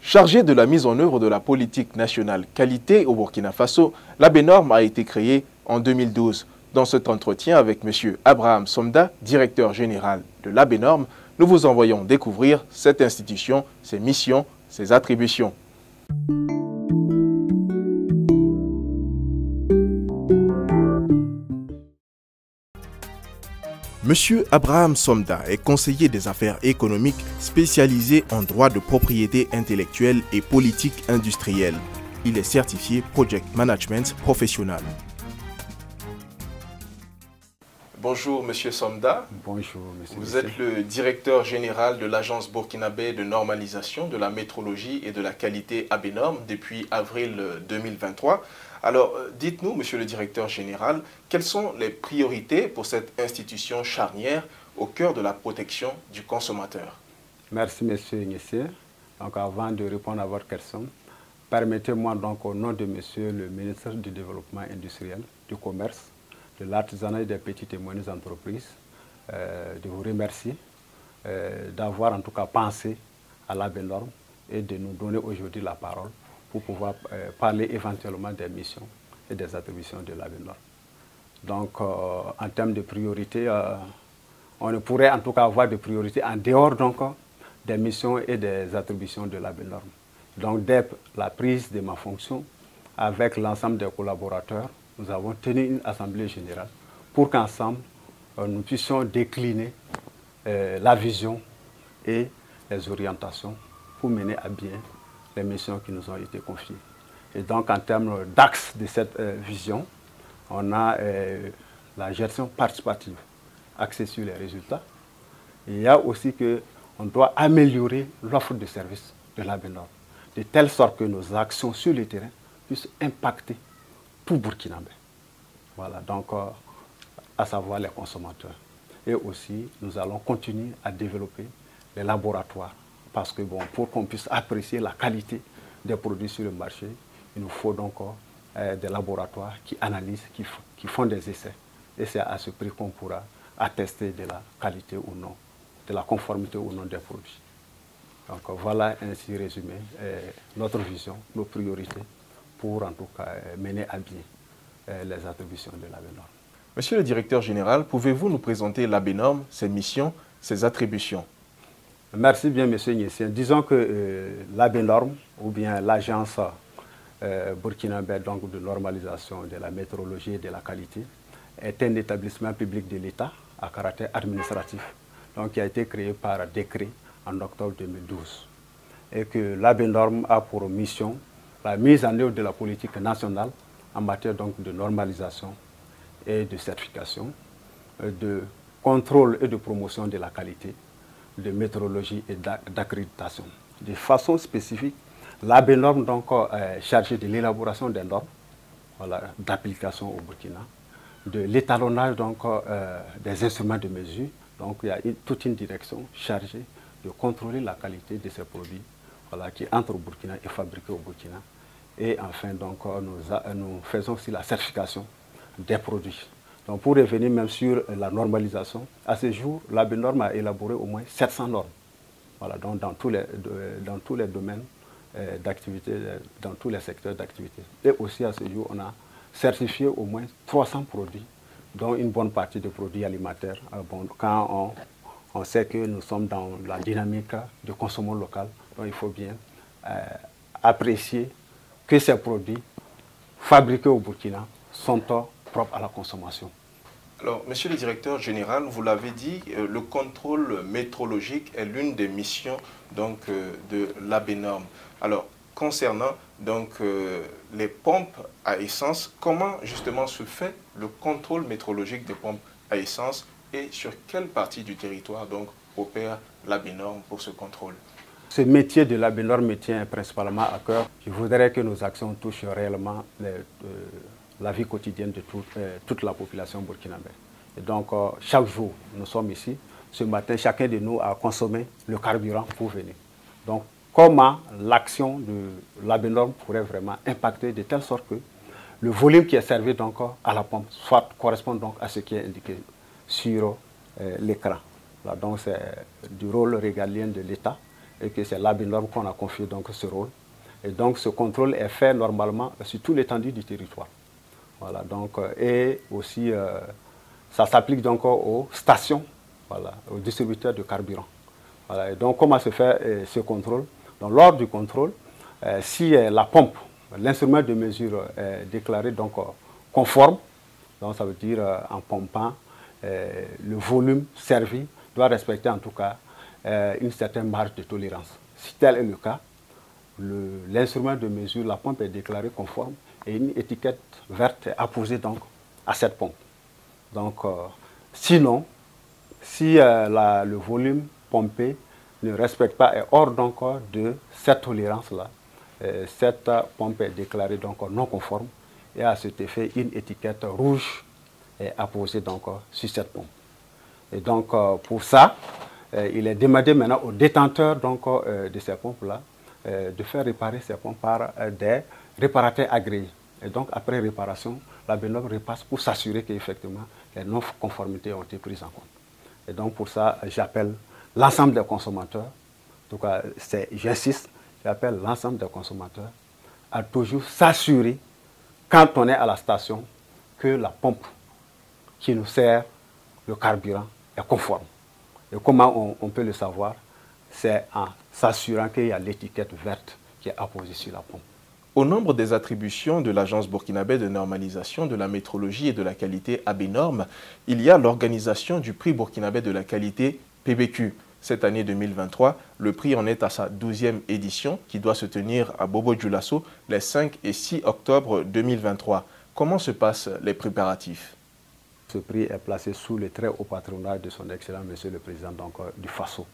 Chargé de la mise en œuvre de la politique nationale qualité au Burkina Faso, l'ABNORM a été créée en 2012. Dans cet entretien avec M. Abraham Somda, directeur général de l'ABNORM, nous vous envoyons découvrir cette institution, ses missions, ses attributions. Monsieur Abraham Somda est conseiller des affaires économiques spécialisé en droit de propriété intellectuelle et politique industrielle. Il est certifié Project Management Professionnel. Bonjour Monsieur Somda. Bonjour Monsieur. Vous êtes le directeur général de l'Agence burkinabé de normalisation de la métrologie et de la qualité ABNORM depuis avril 2023. Alors, dites-nous, Monsieur le directeur général, quelles sont les priorités pour cette institution charnière au cœur de la protection du consommateur? Merci, Monsieur Niessier. Donc, avant de répondre à votre question, permettez-moi donc au nom de Monsieur le ministre du Développement industriel, du Commerce, de l'Artisanat et des petites et moyennes entreprises, de vous remercier d'avoir en tout cas pensé à l'ABNORM et de nous donner aujourd'hui la parole pour pouvoir parler éventuellement des missions et des attributions de l'ABNORM. Donc, en termes de priorité, on ne pourrait en tout cas avoir de priorité en dehors donc, des missions et des attributions de l'ABNORM. Donc, dès la prise de ma fonction, avec l'ensemble des collaborateurs, nous avons tenu une assemblée générale pour qu'ensemble, nous puissions décliner la vision et les orientations pour mener à bien les missions qui nous ont été confiées. Et donc, en termes d'axe de cette vision, on a la gestion participative axée sur les résultats. Et il y a aussi qu'on doit améliorer l'offre de services de l'ABNORM, de telle sorte que nos actions sur le terrain puissent impacter tout Burkinabé. Voilà, donc, à savoir les consommateurs. Et aussi, nous allons continuer à développer les laboratoires. Parce que bon, pour qu'on puisse apprécier la qualité des produits sur le marché, il nous faut donc des laboratoires qui analysent, qui font des essais. Et c'est à ce prix qu'on pourra attester de la qualité ou non, de la conformité ou non des produits. Donc voilà ainsi résumé notre vision, nos priorités pour en tout cas mener à bien les attributions de l'ABNORM. Monsieur le directeur général, pouvez-vous nous présenter l'ABNORM, ses missions, ses attributions? Merci bien, Monsieur Niessien. Disons que l'ABNORM, ou bien l'agence burkinabé de normalisation de la métrologie et de la qualité, est un établissement public de l'État à caractère administratif, donc qui a été créé par décret en octobre 2012. Et que l'ABNORM a pour mission la mise en œuvre de la politique nationale en matière donc de normalisation et de certification, de contrôle et de promotion de la qualité, de métrologie et d'accréditation. De façon spécifique, l'ABNORM est chargée de l'élaboration des normes d'application au Burkina, de l'étalonnage des instruments de mesure. Donc il y a toute une direction chargée de contrôler la qualité de ces produits qui entrent au Burkina et fabriqués au Burkina. Et enfin, donc, nous faisons aussi la certification des produits. Donc, pour revenir même sur la normalisation, à ce jour, l'ABNORM a élaboré au moins 700 normes. Voilà, donc dans tous les domaines d'activité, dans tous les secteurs d'activité. Et aussi à ce jour, on a certifié au moins 300 produits, dont une bonne partie de produits alimentaires. Bon, quand on sait que nous sommes dans la dynamique de consommation local, donc il faut bien apprécier que ces produits fabriqués au Burkina sont propres à la consommation. Alors, Monsieur le directeur général, vous l'avez dit, le contrôle métrologique est l'une des missions donc, de l'ABNORM. Alors, concernant donc, les pompes à essence, comment justement se fait le contrôle métrologique des pompes à essence et sur quelle partie du territoire donc, opère l'ABNORM pour ce contrôle? Ce métier de l'ABNORM me tient principalement à cœur. Je voudrais que nos actions touchent réellement la vie quotidienne de toute la population burkinabé. Et donc, chaque jour, nous sommes ici. Ce matin, chacun de nous a consommé le carburant pour venir. Donc, comment l'action de l'ABNORM pourrait vraiment impacter de telle sorte que le volume qui est servi donc à la pompe correspond donc à ce qui est indiqué sur l'écran. Donc, c'est du rôle régalien de l'État et que c'est l'ABNORM qu'on a confié donc ce rôle. Et donc ce contrôle est fait normalement sur toute l'étendue du territoire. Voilà, donc, et aussi, ça s'applique donc aux stations, voilà, aux distributeurs de carburant. Voilà, et donc comment se fait ce contrôle? Donc, lors du contrôle, si la pompe, l'instrument de mesure est déclaré donc conforme, donc ça veut dire en pompant, le volume servi doit respecter en tout cas une certaine marge de tolérance. Si tel est le cas, l'instrument de mesure, la pompe est déclarée conforme et une étiquette verte est apposée donc à cette pompe. Donc, sinon, si le volume pompé ne respecte pas, est hors donc de cette tolérance-là, cette pompe est déclarée donc non conforme et à cet effet, une étiquette rouge est apposée donc sur cette pompe. Et donc, pour ça, il est demandé maintenant aux détenteurs donc, de ces pompes-là de faire réparer ces pompes par des réparateurs agréés. Et donc, après réparation, la BNORM repasse pour s'assurer qu'effectivement, les non-conformités ont été prises en compte. Et donc, pour ça, j'appelle l'ensemble des consommateurs, en tout cas, j'insiste, j'appelle l'ensemble des consommateurs à toujours s'assurer, quand on est à la station, que la pompe qui nous sert le carburant est conforme. Et comment on peut le savoir? C'est en s'assurant qu'il y a l'étiquette verte qui est apposée sur la pompe. Au nombre des attributions de l'Agence burkinabé de normalisation de la métrologie et de la qualité ABNORM, il y a l'organisation du prix burkinabé de la qualité PBQ. Cette année 2023, le prix en est à sa 12e édition qui doit se tenir à Bobo-Dioulasso les 5 et 6 octobre 2023. Comment se passent les préparatifs? Ce prix est placé sous le très haut patronat de son excellent Monsieur le Président du FASO.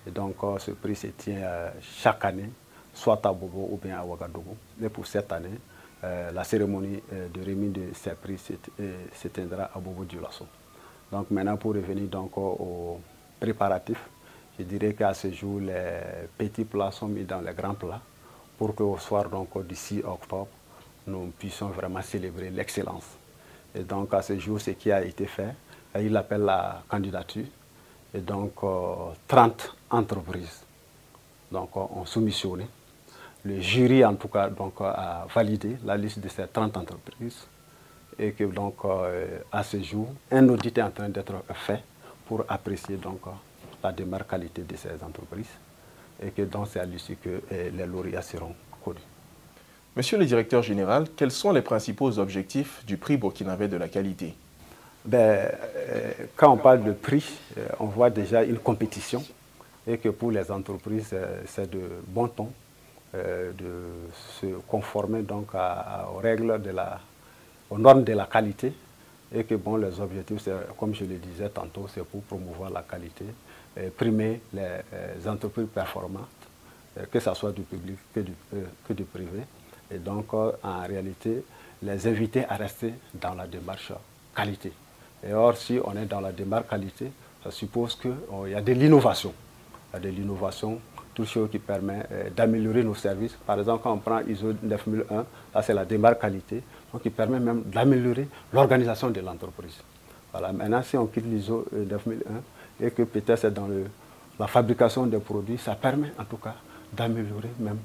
Et donc ce prix se tient chaque année, soit à Bobo ou bien à Ouagadougou. Mais pour cette année, la cérémonie de remise de ces prix se tiendra à Bobo-Dioulasso. Donc maintenant, pour revenir donc aux préparatifs, je dirais qu'à ce jour, les petits plats sont mis dans les grands plats pour qu'au soir du 6 octobre, nous puissions vraiment célébrer l'excellence. Et donc à ce jour, ce qui a été fait, il appelle la candidature. Et donc 30 entreprises ont soumissionné. Le jury en tout cas a validé la liste de ces 30 entreprises. Et que donc à ce jour, un audit est en train d'être fait pour apprécier donc la démarche qualité de ces entreprises. Et que donc c'est à l'issue que les lauréats seront connus. Monsieur le directeur général, quels sont les principaux objectifs du prix burkinabé de la qualité? Quand on parle de prix, on voit déjà une compétition et que pour les entreprises, c'est de bon ton de se conformer donc aux règles, aux normes de la qualité et que bon, les objectifs, comme je le disais tantôt, c'est pour promouvoir la qualité, primer les entreprises performantes, que ce soit du public que du privé. Et donc, en réalité, les inviter à rester dans la démarche qualité. Et or, si on est dans la démarche qualité, ça suppose qu'il y a de l'innovation. Il y a de l'innovation, toute chose qui permet d'améliorer nos services. Par exemple, quand on prend ISO 9001, là c'est la démarche qualité, donc qui permet même d'améliorer l'organisation de l'entreprise. Voilà. Maintenant, si on quitte l'ISO 9001 et que peut-être c'est dans la fabrication des produits, ça permet en tout cas d'améliorer même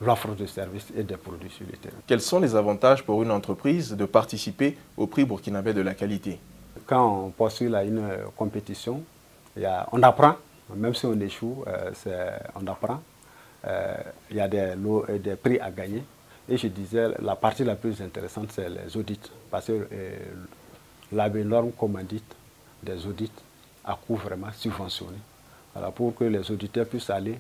l'offre de services et des produits sur le terrain. Quels sont les avantages pour une entreprise de participer au prix burkinabé de la qualité? Quand on poursuit une compétition, on apprend, même si on échoue, on apprend. Il y a des prix à gagner. Et je disais, la partie la plus intéressante, c'est les audits. Parce que l'ABNORM commandite des audits à coût vraiment subventionné. Voilà, pour que les auditeurs puissent aller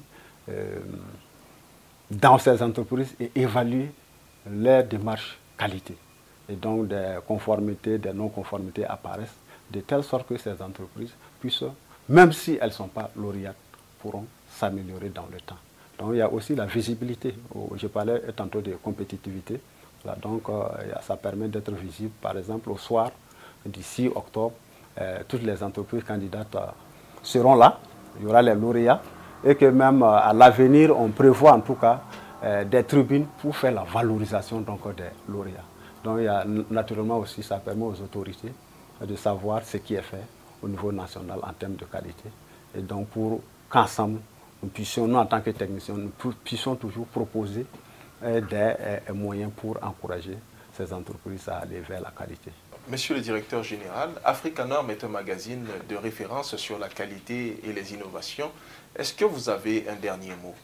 dans ces entreprises et évaluer leur démarche qualité. Et donc des conformités, des non-conformités apparaissent de telle sorte que ces entreprises puissent, même si elles ne sont pas lauréates, pourront s'améliorer dans le temps. Donc il y a aussi la visibilité. Je parlais tantôt de compétitivité. Là, donc ça permet d'être visible. Par exemple, au soir du 6 octobre, toutes les entreprises candidates seront là. Il y aura les lauréats. Et que même à l'avenir, on prévoit en tout cas des tribunes pour faire la valorisation des lauréats. Donc il y a, naturellement aussi, ça permet aux autorités de savoir ce qui est fait au niveau national en termes de qualité. Et donc pour qu'ensemble, nous en tant que techniciens, nous puissions toujours proposer des moyens pour encourager ces entreprises à aller vers la qualité. Monsieur le directeur général, Africanorm est un magazine de référence sur la qualité et les innovations. Est-ce que vous avez un dernier mot?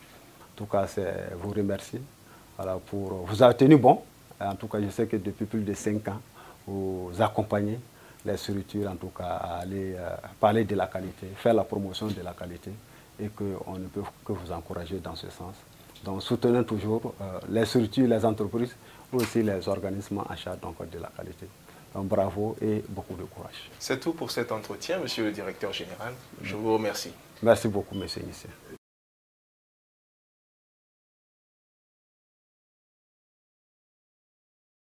En tout cas, c'est vous remercier. Voilà, vous avez tenu bon. En tout cas, je sais que depuis plus de 5 ans, vous accompagnez les structures, en tout cas, à aller parler de la qualité, faire la promotion de la qualité, et qu'on ne peut que vous encourager dans ce sens. Donc, soutenez toujours les structures, les entreprises, mais aussi les organismes en charge de la qualité. Donc, bravo et beaucoup de courage. C'est tout pour cet entretien, monsieur le directeur général. Je vous remercie. Merci beaucoup, monsieur Nissé.